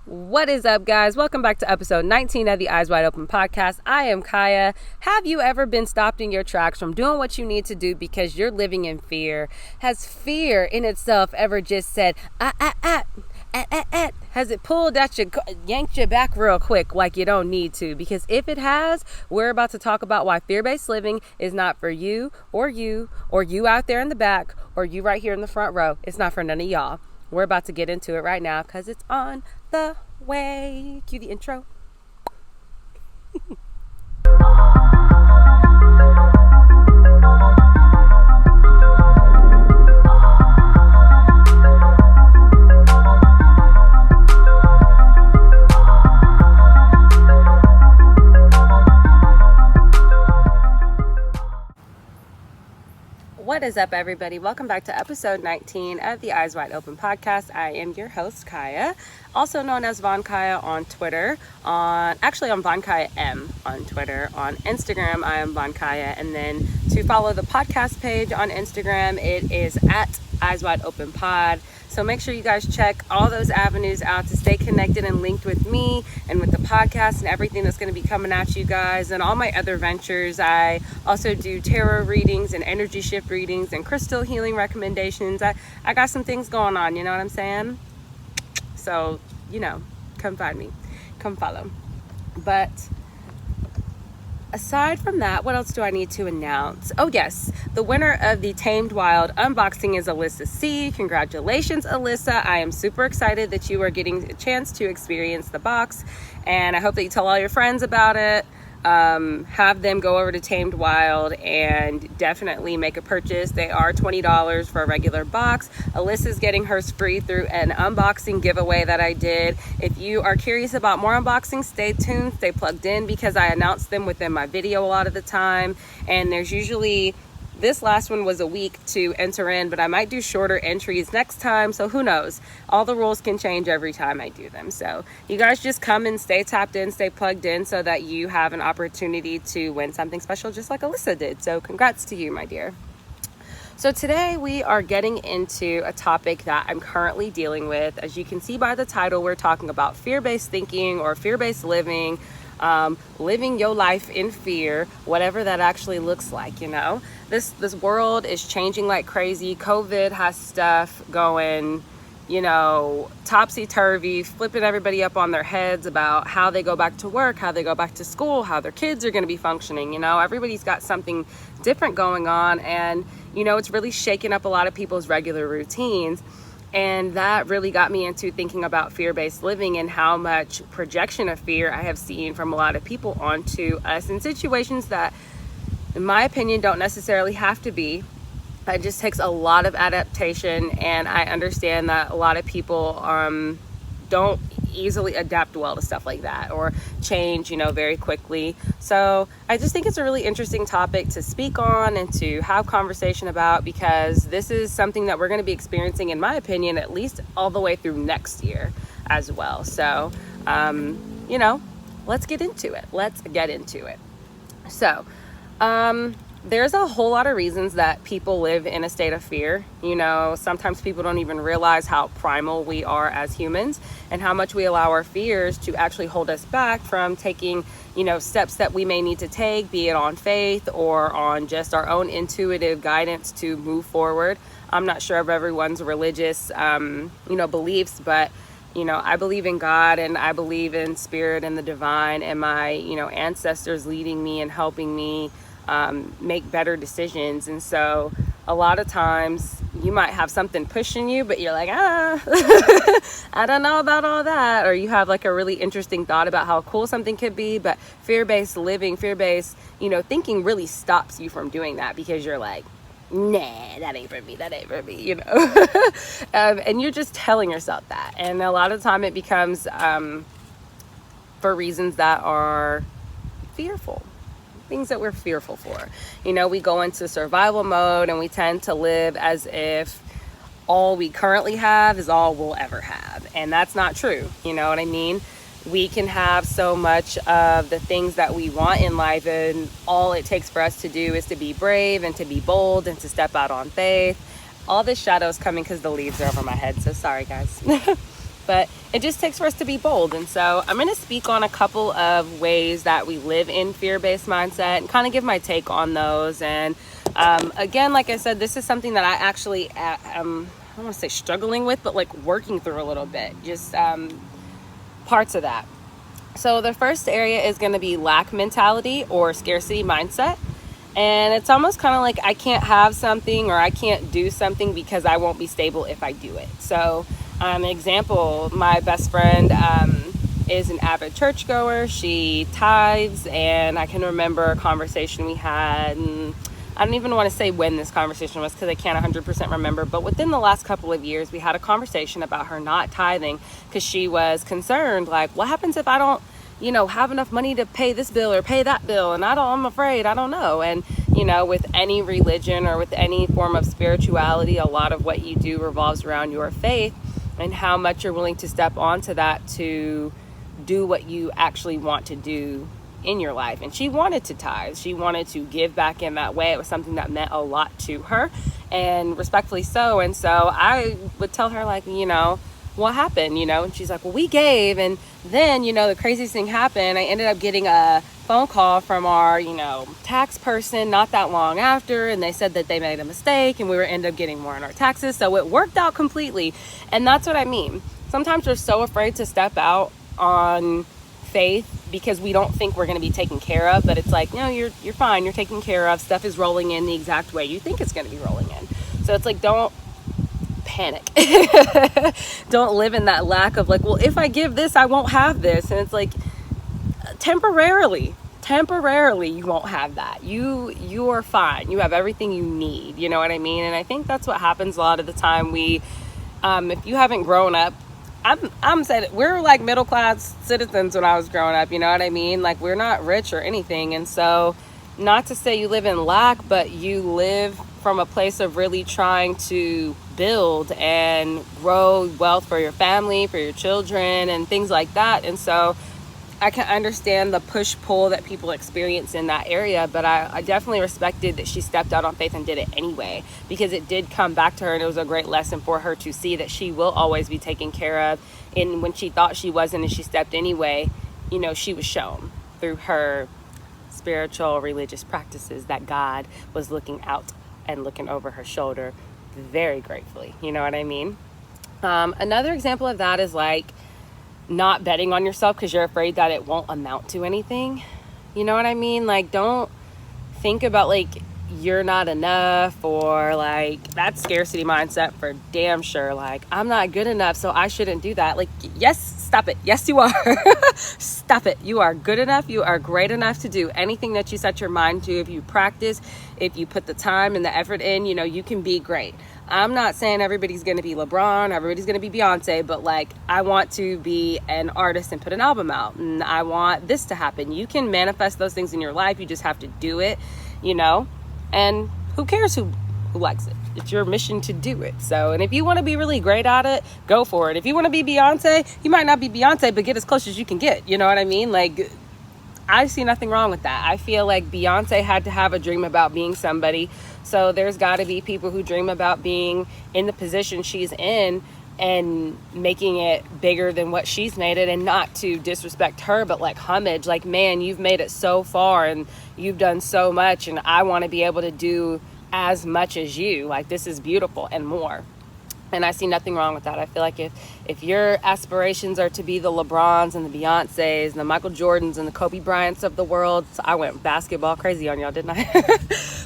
What is up, guys? Welcome back to episode 19 of the Eyes Wide Open podcast. I am Kiah. Have you ever been stopped in your tracks from doing what you need to do because you're living in fear? Has fear in itself ever just said, has it pulled at you, yanked you back real quick like you don't need to? Because if it has, we're about to talk about why fear-based living is not for you or you out there in the back or you right here in the front row. It's not for none of y'all. We're about to get into it right now because it's on the way. Cue the intro. What is up, everybody? Welcome back to episode 19 of the Eyes Wide Open podcast. I am your host, Kiah, also known as Von Kiah on Twitter. I'm Von Kiah M on Twitter. On Instagram, I am Von Kiah. And then to follow the podcast page on Instagram, it is at Eyes Wide Open Pod. So make sure you guys check all those avenues out to stay connected and linked with me and with the podcast and everything that's going to be coming at you guys and all my other ventures. I also do tarot readings and energy shift readings and crystal healing recommendations. I got some things going on, you know what I'm saying? So, come find me. Come follow. But aside from that, what else do I need to announce? Oh, yes. The winner of the Tamed Wild unboxing is Alyssa C. Congratulations, Alyssa. I am super excited that you are getting a chance to experience the box. And I hope that you tell all your friends about it. Have them go over to Tamed Wild and definitely make a purchase. They are $20 for a regular box. Alyssa's getting hers free through an unboxing giveaway that I did. If you are curious about more unboxings, stay tuned, stay plugged in, because I announce them within my video a lot of the time. And there's usually, this last one was a week to enter in, but I might do shorter entries next time. So who knows? All the rules can change every time I do them. So you guys just come and stay tapped in, stay plugged in so that you have an opportunity to win something special just like Alyssa did. So congrats to you, my dear. So today we are getting into a topic that I'm currently dealing with. As you can see by the title, we're talking about fear-based thinking or fear-based living. Living your life in fear, whatever that actually looks like. This world is changing like crazy. COVID has stuff going, topsy-turvy, flipping everybody up on their heads about how they go back to work, how they go back to school, how their kids are going to be functioning. Everybody's got something different going on, and it's really shaking up a lot of people's regular routines. And that really got me into thinking about fear-based living and how much projection of fear I have seen from a lot of people onto us in situations that, in my opinion, don't necessarily have to be. It just takes a lot of adaptation, and I understand that a lot of people don't easily adapt well to stuff like that or change, very quickly. So I just think it's a really interesting topic to speak on and to have conversation about, because this is something that we're going to be experiencing, in my opinion, at least all the way through next year as well. So, let's get into it. So, there's a whole lot of reasons that people live in a state of fear. Sometimes people don't even realize how primal we are as humans and how much we allow our fears to actually hold us back from taking, steps that we may need to take, be it on faith or on just our own intuitive guidance to move forward. I'm not sure of everyone's religious, beliefs, but I believe in God, and I believe in spirit and the divine, and my, ancestors leading me and helping me make better decisions. And so a lot of times you might have something pushing you, but you're like, I don't know about all that. Or you have like a really interesting thought about how cool something could be, but fear-based living, fear-based, thinking really stops you from doing that, because you're like, nah, that ain't for me, and you're just telling yourself that. And a lot of time it becomes for reasons that are fearful. Things that we're fearful for. We go into survival mode and we tend to live as if all we currently have is all we'll ever have. And that's not true. You know what I mean? We can have so much of the things that we want in life, and all it takes for us to do is to be brave and to be bold and to step out on faith. All this shadow is coming because the leaves are over my head. So sorry, guys. but it just takes for us to be bold. And so I'm going to speak on a couple of ways that we live in fear-based mindset and kind of give my take on those. And again, like I said, this is something that I actually I don't want to say struggling with, but like working through a little bit, just parts of that. So the first area is going to be lack mentality or scarcity mindset. And it's almost kind of like I can't have something or I can't do something because I won't be stable if I do it. So an example, my best friend is an avid churchgoer. She tithes, and I can remember a conversation we had, and I don't even want to say when this conversation was because I can't 100% remember, but within the last couple of years, we had a conversation about her not tithing because she was concerned, like, what happens if I don't have enough money to pay this bill or pay that bill, and I'm afraid, I don't know. And with any religion or with any form of spirituality, a lot of what you do revolves around your faith and how much you're willing to step onto that to do what you actually want to do in your life. And she wanted to tithe. She wanted to give back in that way. It was something that meant a lot to her, and respectfully so. And so I would tell her, like, what happened, and she's like, well, we gave, and then the craziest thing happened. I ended up getting a phone call from our tax person not that long after, and they said that they made a mistake and we were ended up getting more in our taxes, so it worked out completely. And that's what I mean. Sometimes we're so afraid to step out on faith because we don't think we're going to be taken care of, but it's like, you're fine, you're taken care of, stuff is rolling in the exact way you think it's going to be rolling in. So it's like, don't panic. Don't live in that lack of like, well, if I give this, I won't have this. And it's like, temporarily you won't have that. You are fine. You have everything you need. You know what I mean? And I think that's what happens a lot of the time. We if you haven't grown up, I'm saying we're like middle class citizens when I was growing up, you know what I mean? Like, we're not rich or anything. And so, not to say you live in lack, but you live from a place of really trying to build and grow wealth for your family, for your children, and things like that. And so I can understand the push-pull that people experience in that area, but I definitely respected that she stepped out on faith and did it anyway, because it did come back to her, and it was a great lesson for her to see that she will always be taken care of. And when she thought she wasn't and she stepped anyway, she was shown through her spiritual religious practices that God was looking out and looking over her shoulder very gratefully. You know what I mean? Another example of that is like not betting on yourself because you're afraid that it won't amount to anything. You know what I mean? Like, don't think about like you're not enough, or like that scarcity mindset for damn sure. Like, I'm not good enough, so I shouldn't do that. Like, yes, stop it. Yes, you are. Stop it. You are good enough. You are great enough to do anything that you set your mind to. If you practice, if you put the time and the effort in, you can be great. I'm not saying everybody's going to be LeBron, everybody's going to be Beyonce, but like, I want to be an artist and put an album out, and I want this to happen. You can manifest those things in your life. You just have to do it, and who cares who likes it? It's your mission to do it. So, and if you want to be really great at it, go for it. If you want to be Beyonce, you might not be Beyonce, but get as close as you can get. You know what I mean? Like, I see nothing wrong with that. I feel like Beyonce had to have a dream about being somebody. So there's got to be people who dream about being in the position she's in and making it bigger than what she's made it. And not to disrespect her, but like homage, like, man, you've made it so far and you've done so much, and I want to be able to do as much as you. Like, this is beautiful and more. And I see nothing wrong with that. I feel like if your aspirations are to be the LeBrons and the Beyoncés and the Michael Jordans and the Kobe Bryants of the world, so I went basketball crazy on y'all, didn't I?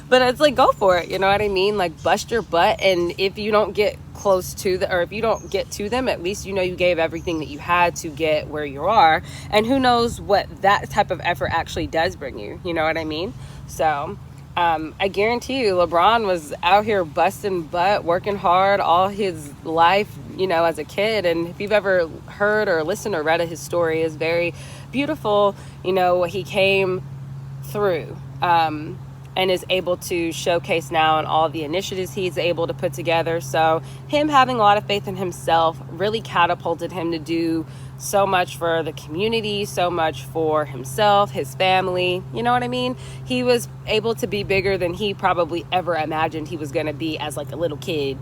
But it's like, go for it. You know what I mean? Like, bust your butt. And if you don't get close to or if you don't get to them, at least you gave everything that you had to get where you are. And who knows what that type of effort actually does bring you. You know what I mean? So I guarantee you, LeBron was out here busting butt, working hard all his life, as a kid. And if you've ever heard or listened or read his story, is very beautiful, what he came through, and is able to showcase now and all the initiatives he's able to put together. So him having a lot of faith in himself really catapulted him to do so much for the community, so much for himself, his family. You know what I mean? He was able to be bigger than he probably ever imagined he was going to be as like a little kid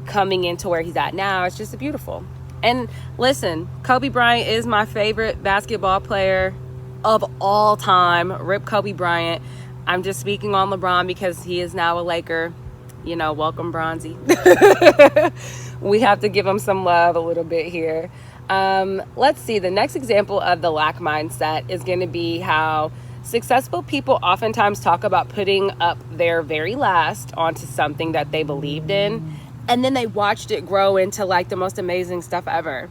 coming into where he's at now. It's just beautiful. And listen, Kobe Bryant is my favorite basketball player of all time. Rip Kobe Bryant. I'm just speaking on LeBron because he is now a Laker. You know, welcome Bronzy. We have to give him some love a little bit here. Let's see. The next example of the lack mindset is going to be how successful people oftentimes talk about putting up their very last onto something that they believed in, and then they watched it grow into like the most amazing stuff ever.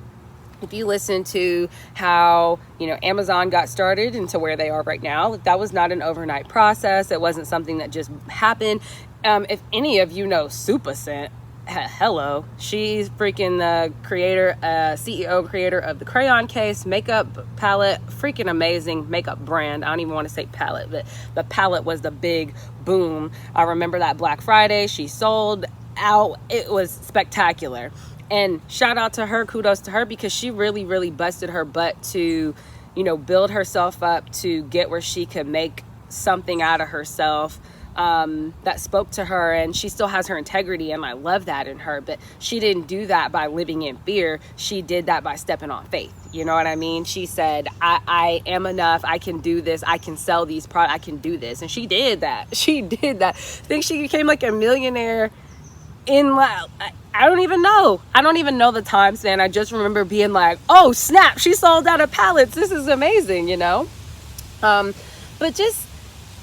If you listen to how, Amazon got started into where they are right now, that was not an overnight process. It wasn't something that just happened. If any of you know Supacent, hello, she's freaking the CEO creator of the crayon case, makeup palette, freaking amazing makeup brand. I don't even want to say palette, but the palette was the big boom. I remember that Black Friday, she sold out. It was spectacular. And shout out to her, kudos to her, because she really, really busted her butt to, build herself up to get where she could make something out of herself that spoke to her, and she still has her integrity, and I love that in her. But she didn't do that by living in fear. She did that by stepping on faith. You know what I mean? She said, I am enough. I can do this. I can sell these products. I can do this. And she did that. She did that. I think she became like a millionaire in I don't even know the time span. I just remember being like, oh snap, she sold out of pallets. This is amazing, but just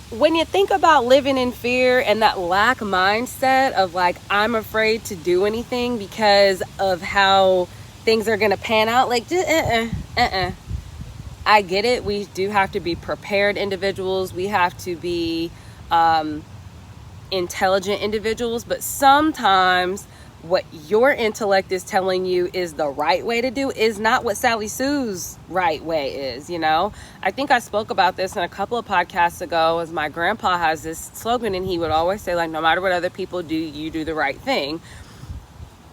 when you think about living in fear and that lack mindset of like, I'm afraid to do anything because of how things are going to pan out, like, I get it. We do have to be prepared individuals. We have to be intelligent individuals, but sometimes what your intellect is telling you is the right way to do is not what Sally Sue's right way is. I think I spoke about this in a couple of podcasts ago, as my grandpa has this slogan, and he would always say, like, no matter what other people do, you do the right thing.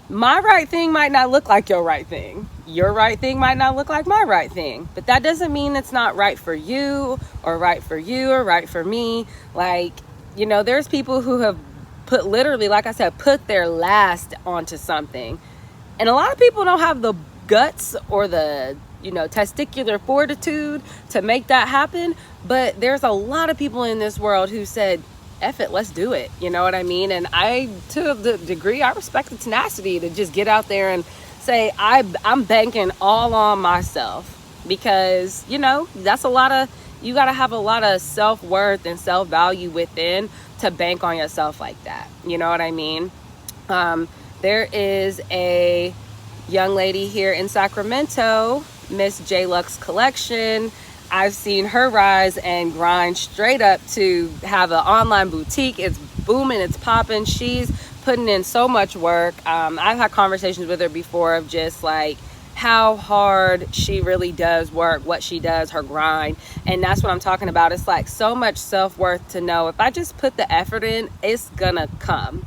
My right thing might not look like your right thing. Your right thing might not look like my right thing, but that doesn't mean it's not right for you or right for you or right for me. Like, there's people who have put, literally, like I said, put their last onto something. And a lot of people don't have the guts or the, testicular fortitude to make that happen. But there's a lot of people in this world who said, F it, let's do it. You know what I mean? And I, to the degree, I respect the tenacity to just get out there and say, I'm banking all on myself. Because, that's you got to have a lot of self-worth and self-value within to bank on yourself like that. You know what I mean? There is a young lady here in Sacramento, Miss J Lux Collection. I've seen her rise and grind straight up to have an online boutique. It's booming, it's popping. She's putting in so much work. I've had conversations with her before of just like how hard she really does work, what she does, her grind. And that's what I'm talking about. It's like so much self-worth to know if I just put the effort in, it's gonna come.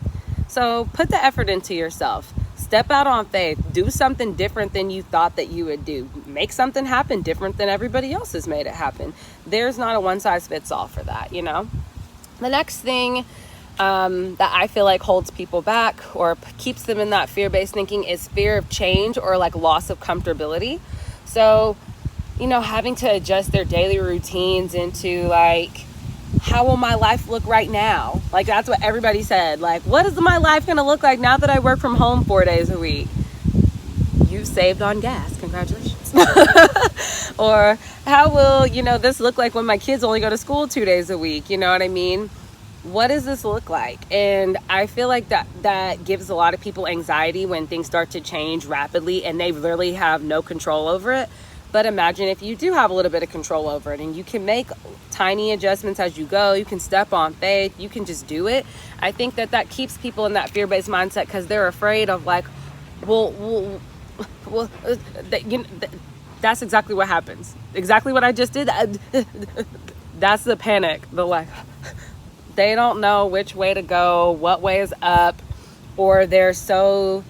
So put the effort into yourself. Step out on faith. Do something different than you thought that you would do. Make something happen different than everybody else has made it happen. There's not a one size fits all for that, The next thing that I feel like holds people back or keeps them in that fear-based thinking is fear of change or like loss of comfortability. So, having to adjust their daily routines into like, how will my life look right now? Like, that's what everybody said. Like, what is my life going to look like now that I work from home 4 days a week? You saved on gas. Congratulations. Or how will, this look like when my kids only go to school 2 days a week? You know what I mean? What does this look like? And I feel like that gives a lot of people anxiety when things start to change rapidly and they literally have no control over it. But imagine if you do have a little bit of control over it and you can make tiny adjustments as you go. You can step on faith. You can just do it. I think that keeps people in that fear-based mindset because they're afraid of like, that's exactly what happens. Exactly what I just did. That's the panic. The like, they don't know which way to go, what way is up, or they're so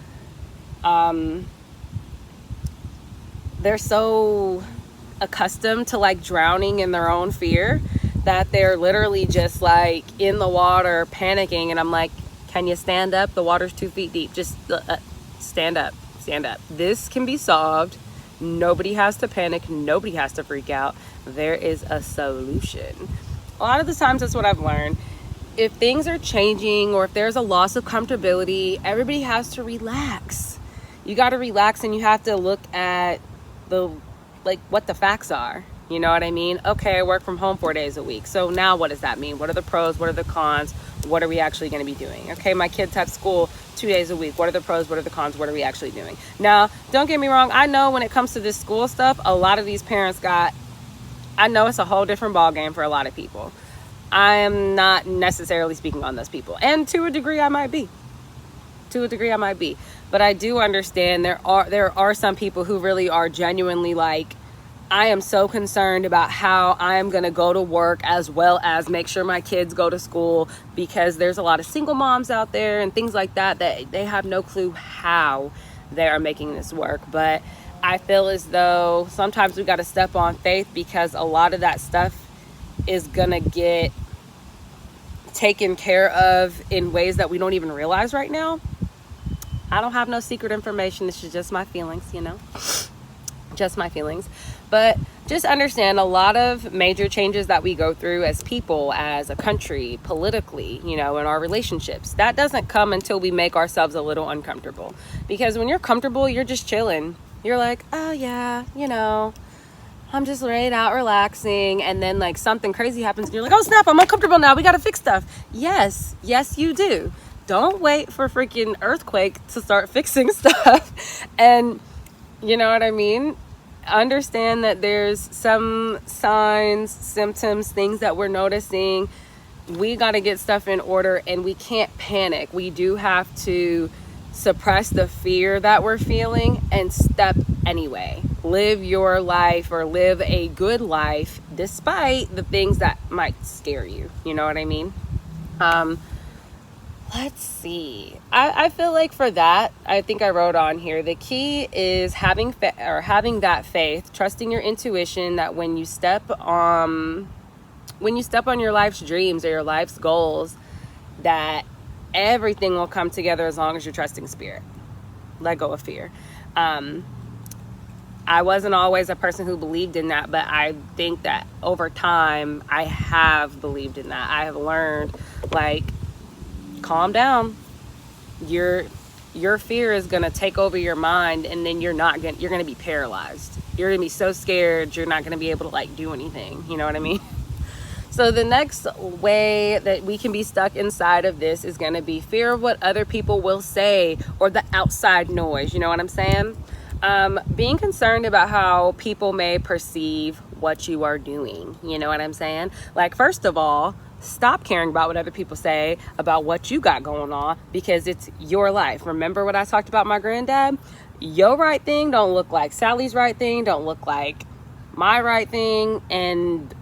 accustomed to like drowning in their own fear that they're literally just like in the water panicking. And I'm like, can you stand up? The water's 2 feet deep. Just stand up. stand up. This can be solved. Nobody has to panic. Nobody has to freak out. There is a solution. A lot of the times that's what I've learned. If things are changing or if there's a loss of comfortability, everybody has to relax. You got to relax, and you have to look at what the facts are. You know what I mean? Okay, I work from home 4 days a week. So now what does that mean? What are the pros? What are the cons? What are we actually going to be doing? Okay, my kids have school 2 days a week. What are the pros? What are the cons? What are we actually doing? Now, don't get me wrong. I know when it comes to this school stuff, a lot of these parents I know it's a whole different ball game for a lot of people. I am not necessarily speaking on those people. And to a degree, I might be. But I do understand there are some people who really are genuinely like, I am so concerned about how I am going to go to work as well as make sure my kids go to school, because there's a lot of single moms out there and things like that they have no clue how they are making this work. But I feel as though sometimes we got to step on faith, because a lot of that stuff is going to get taken care of in ways that we don't even realize right now. I don't have no secret information. This is just my feelings, just my feelings. But just understand, a lot of major changes that we go through as people, as a country, politically, in our relationships, that doesn't come until we make ourselves a little uncomfortable. Because when you're comfortable, you're just chilling. You're like, oh yeah, I'm just laid out relaxing. And then like something crazy happens and you're like, oh snap, I'm uncomfortable now. We got to fix stuff. Yes, you do. Don't wait for freaking earthquake to start fixing stuff. And you know what I mean? Understand that there's some signs, symptoms, things that we're noticing. We got to get stuff in order, and we can't panic. We do have to suppress the fear that we're feeling and step anyway. Live your life, or live a good life despite the things that might scare you. You know what I mean? Let's see. I feel like for that, I think I wrote on here, the key is having that faith, trusting your intuition, that when you step on your life's dreams or your life's goals, that everything will come together as long as you're trusting spirit. Let go of fear. I wasn't always a person who believed in that, but I think that over time I have believed in that. I have learned, like, calm down. Your fear is going to take over your mind, and then you're going to be paralyzed. You're going to be so scared you're not going to be able to do anything. You know what I mean? So the next way that we can be stuck inside of this is going to be fear of what other people will say, or the outside noise. You know what I'm saying? Being concerned about how people may perceive what you are doing. You know what I'm saying? Like, first of all, stop caring about what other people say about what you got going on, because it's your life. Remember what I talked about my granddad? Your right thing don't look like Sally's right thing, don't look like my right thing, and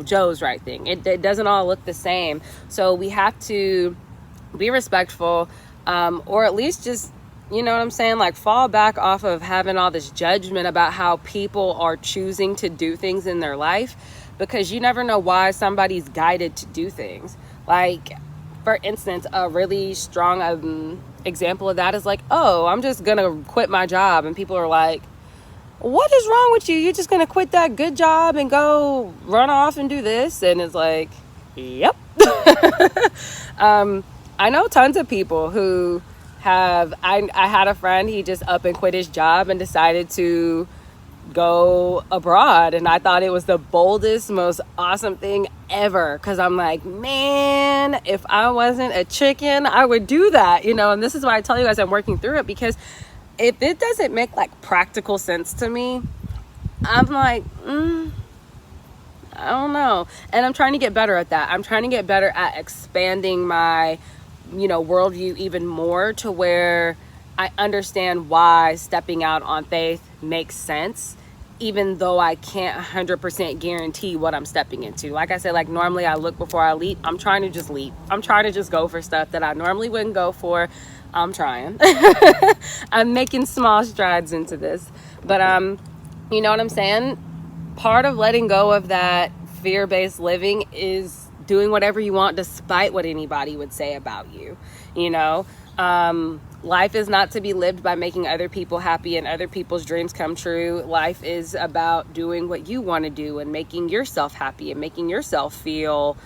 Joe's right thing. It doesn't all look the same. So we have to be respectful, or at least just, you know what I'm saying? Like, fall back off of having all this judgment about how people are choosing to do things in their life, because you never know why somebody's guided to do things. Like, for instance, a really strong example of that is like, oh, I'm just gonna quit my job, and people are like, what is wrong with you? You're just gonna quit that good job and go run off and do this? And it's like, yep. I know tons of people who have, I had a friend, he just up and quit his job and decided to go abroad, and I thought it was the boldest, most awesome thing ever, because I'm like, man, if I wasn't a chicken, I would do that, and this is why I tell you guys I'm working through it, because if it doesn't make practical sense to me, I'm like, I don't know. And I'm trying to get better at that. I'm trying to get better at expanding my worldview even more, to where I understand why stepping out on faith makes sense, even though I can't 100% guarantee what I'm stepping into. Like I said, normally I look before I leap. I'm trying to just leap. I'm trying to just go for stuff that I normally wouldn't go for. I'm trying. I'm making small strides into this. But you know what I'm saying? Part of letting go of that fear-based living is doing whatever you want despite what anybody would say about you. Life is not to be lived by making other people happy and other people's dreams come true. Life is about doing what you want to do and making yourself happy and making yourself feel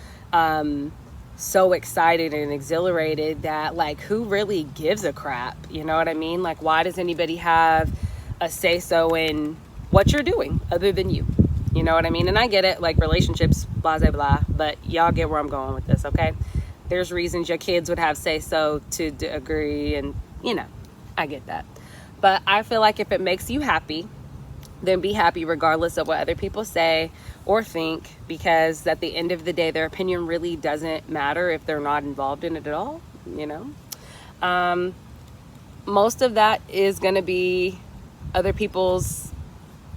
so excited and exhilarated that, like, who really gives a crap? You know what I mean? Like, why does anybody have a say-so in what you're doing other than you? You know what I mean? And I get it, like, relationships, blah, blah, blah, but y'all get where I'm going with this, okay? There's reasons your kids would have say-so to agree, and, you know, I get that. But I feel like if it makes you happy, then be happy regardless of what other people say or think, because at the end of the day, their opinion really doesn't matter if they're not involved in it at all, you know? Most of that is going to be other people's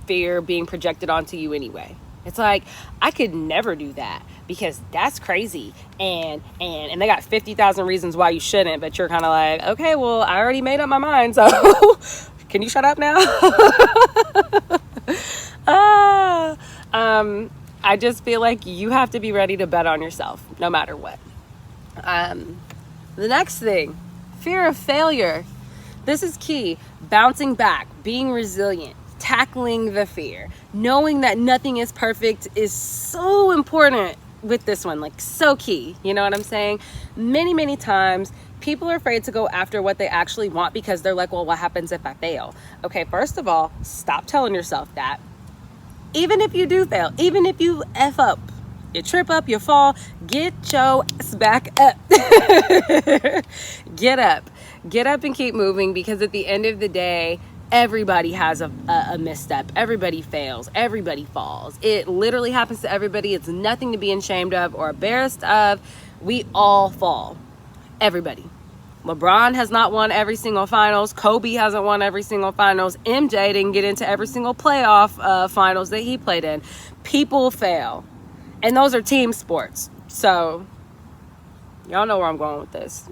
fear being projected onto you anyway. It's like, I could never do that because that's crazy, and they got 50,000 reasons why you shouldn't, but you're kind of like, okay, well, I already made up my mind, so can you shut up now? I just feel like you have to be ready to bet on yourself no matter what. The next thing, fear of failure. This is key. Bouncing back, being resilient, tackling the fear, knowing that nothing is perfect is so important with this one, like so key. You know what I'm saying? Many times people are afraid to go after what they actually want because they're like, well, what happens if I fail? Okay, first of all, stop telling yourself that. Even if you do fail, even if you F up, you trip up, you fall, get your ass back up. Get up and keep moving, because at the end of the day, everybody has a misstep. Everybody fails. Everybody falls. It literally happens to everybody. It's nothing to be ashamed of or embarrassed of. We all fall. Everybody. LeBron has not won every single finals. Kobe hasn't won every single finals. MJ didn't get into every single playoff finals that he played in. People fail. And those are team sports. So, y'all know where I'm going with this.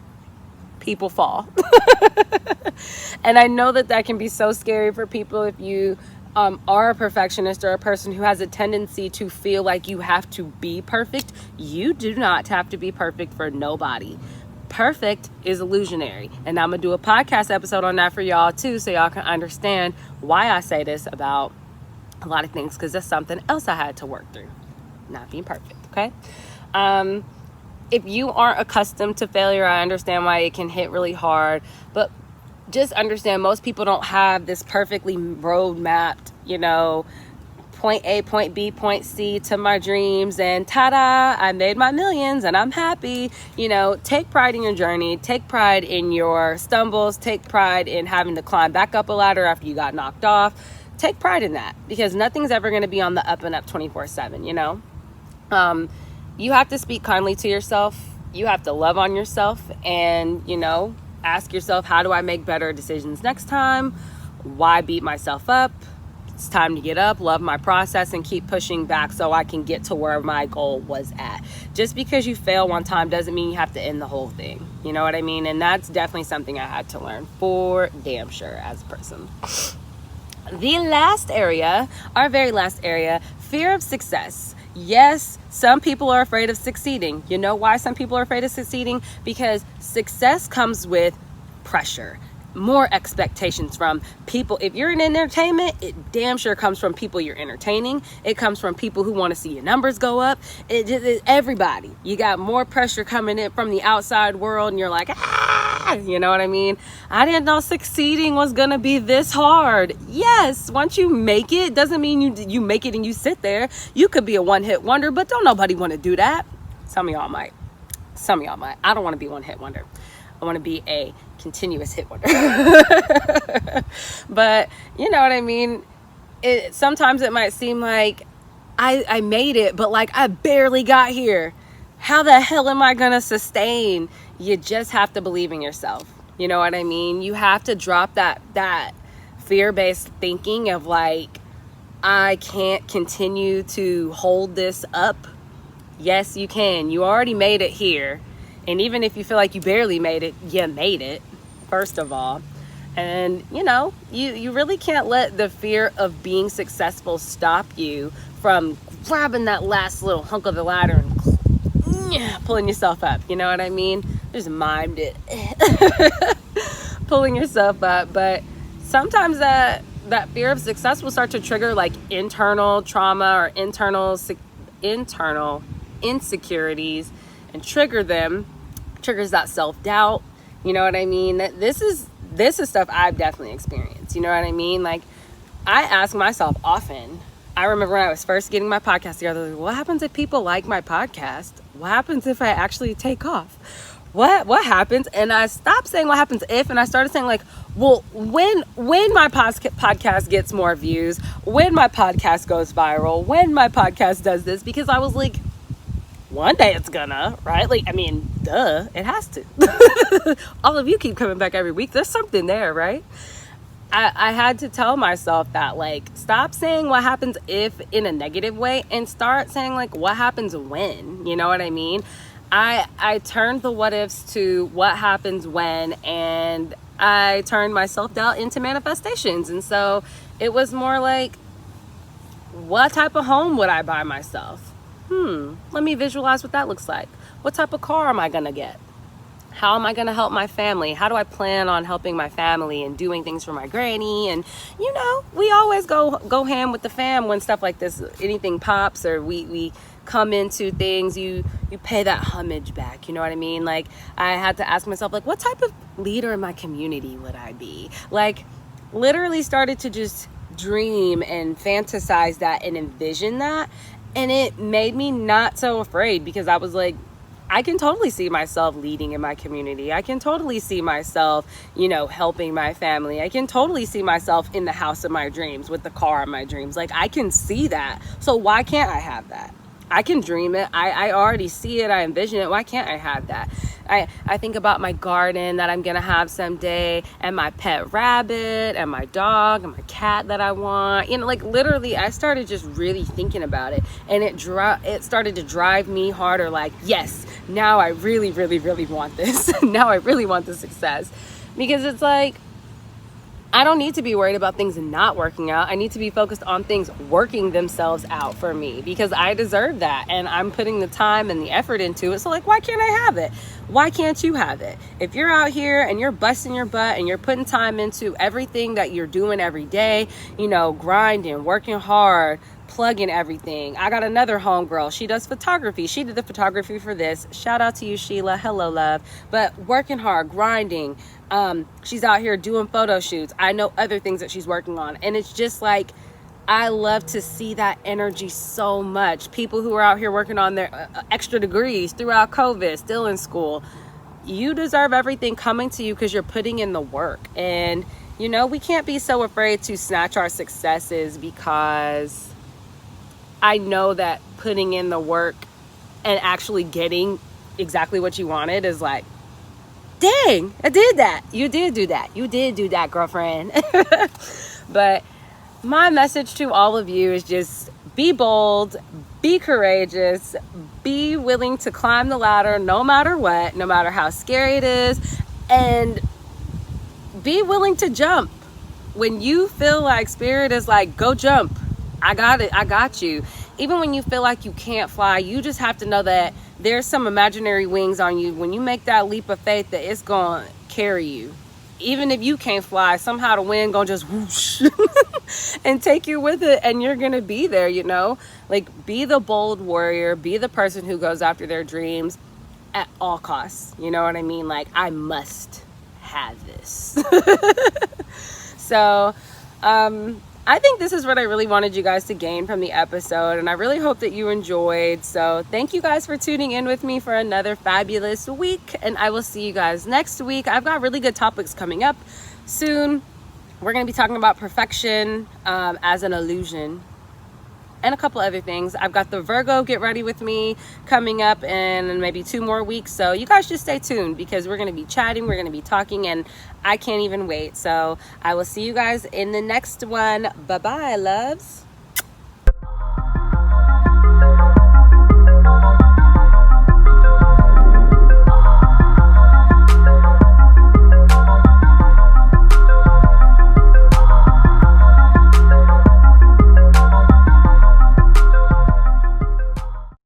People fall. And I know that can be so scary for people if you are a perfectionist or a person who has a tendency to feel like you have to be perfect. You do not have to be perfect for nobody. Perfect is illusionary. And I'm going to do a podcast episode on that for y'all too, so y'all can understand why I say this about a lot of things, because that's something else I had to work through. Not being perfect, okay? If you aren't accustomed to failure, I understand why it can hit really hard, but just understand most people don't have this perfectly road mapped, you know, point A, point B, point C to my dreams, and ta-da, I made my millions and I'm happy. You know, take pride in your journey, take pride in your stumbles, take pride in having to climb back up a ladder after you got knocked off. Take pride in that, because nothing's ever going to be on the up and up 24/7, you know? You have to speak kindly to yourself. You have to love on yourself, and, you know, ask yourself, how do I make better decisions next time? Why beat myself up? It's time to get up, love my process, and keep pushing back so I can get to where my goal was at. Just because you fail one time doesn't mean you have to end the whole thing. You know what I mean? And that's definitely something I had to learn for damn sure as a person. The last area, our very last area, fear of success. Yes, some people are afraid of succeeding. You know why some people are afraid of succeeding? Because success comes with pressure, more expectations from people. If you're in entertainment, it damn sure comes from people you're entertaining. It comes from people who want to see your numbers go up. Everybody. You got more pressure coming in from the outside world, and you're like, you know what I mean? I didn't know succeeding was gonna be this hard. Yes, once you make it, doesn't mean you make it and you sit there. You could be a one-hit wonder, but don't nobody want to do that. Some of y'all might. I don't want to be one-hit wonder. I want to be a continuous hit wonder. But you know what I mean? Sometimes it might seem like I made it, but like I barely got here. How the hell am I gonna sustain? You just have to believe in yourself. You know what I mean? You have to drop that fear-based thinking of like, I can't continue to hold this up. Yes, you can. You already made it here. And even if you feel like you barely made it, you made it, first of all. And, you know, you really can't let the fear of being successful stop you from grabbing that last little hunk of the ladder and pulling yourself up. You know what I mean? Just mimed it. pulling yourself up. But sometimes that fear of success will start to trigger like internal trauma or internal insecurities, and triggers that self-doubt. You know what I mean? This is stuff I've definitely experienced. You know what I mean? Like, I ask myself often. I remember when I was first getting my podcast together, like, what happens if people like my podcast? What happens if I actually take off? What happens? And I stopped saying what happens if, and I started saying like, well, when my podcast gets more views, when my podcast goes viral, when my podcast does this, because I was like, one day it's gonna, right? Like, I mean, duh, it has to. All of you keep coming back every week. There's something there, right? I had to tell myself that, like, stop saying what happens if in a negative way and start saying, like, what happens when, you know what I mean? I turned the what ifs to what happens when, and I turned my self-doubt into manifestations. And so it was more like, what type of home would I buy myself? Let me visualize what that looks like. What type of car am I gonna get? How am I going to help my family? How do I plan on helping my family and doing things for my granny? And, you know, we always go ham with the fam when stuff like this, anything pops, or we come into things, you pay that homage back. You know what I mean? Like, I had to ask myself, like, what type of leader in my community would I be? Like, literally started to just dream and fantasize that and envision that. And it made me not so afraid, because I was like, I can totally see myself leading in my community. I can totally see myself, you know, helping my family. I can totally see myself in the house of my dreams with the car of my dreams. Like, I can see that. So why can't I have that? I can dream it. I already see it. I envision it. Why can't I have that? I think about my garden that I'm going to have someday, and my pet rabbit, and my dog, and my cat that I want. You know, like, literally, I started just really thinking about it, and it started to drive me harder. Like, yes, now I really, really, really want this. Now I really want the success, because it's like, I don't need to be worried about things not working out. I need to be focused on things working themselves out for me, because I deserve that, and I'm putting the time and the effort into it. So, like, why can't I have it? Why can't you have it? If you're out here and you're busting your butt and you're putting time into everything that you're doing every day, you know, grinding, working hard, plugging everything. I got another homegirl. She does photography. She did the photography for this. Shout out to you, Sheila. Hello, love. But working hard, grinding. She's out here doing photo shoots. I know other things that she's working on. And it's just like, I love to see that energy so much. People who are out here working on their extra degrees throughout COVID, still in school. You deserve everything coming to you because you're putting in the work. And, you know, we can't be so afraid to snatch our successes, because I know that putting in the work and actually getting exactly what you wanted is like, dang, I did that. You did do that. You did do that, girlfriend. But my message to all of you is just be bold, be courageous, be willing to climb the ladder no matter what, no matter how scary it is, and be willing to jump. When you feel like spirit is like, go jump. I got it. I got you. Even when you feel like you can't fly, you just have to know that there's some imaginary wings on you. When you make that leap of faith, that it's going to carry you. Even if you can't fly, somehow the wind going to just whoosh and take you with it, and you're going to be there, you know? Like, be the bold warrior, be the person who goes after their dreams at all costs. You know what I mean? Like, I must have this. So, I think this is what I really wanted you guys to gain from the episode, and I really hope that you enjoyed. So thank you guys for tuning in with me for another fabulous week, and I will see you guys next week. I've got really good topics coming up soon. We're going to be talking about perfection as an illusion, and a couple other things. I've got the Virgo Get Ready With Me coming up in maybe 2 more weeks. So you guys just stay tuned, because we're going to be chatting, we're going to be talking, and I can't even wait. So I will see you guys in the next one. Bye-bye, loves.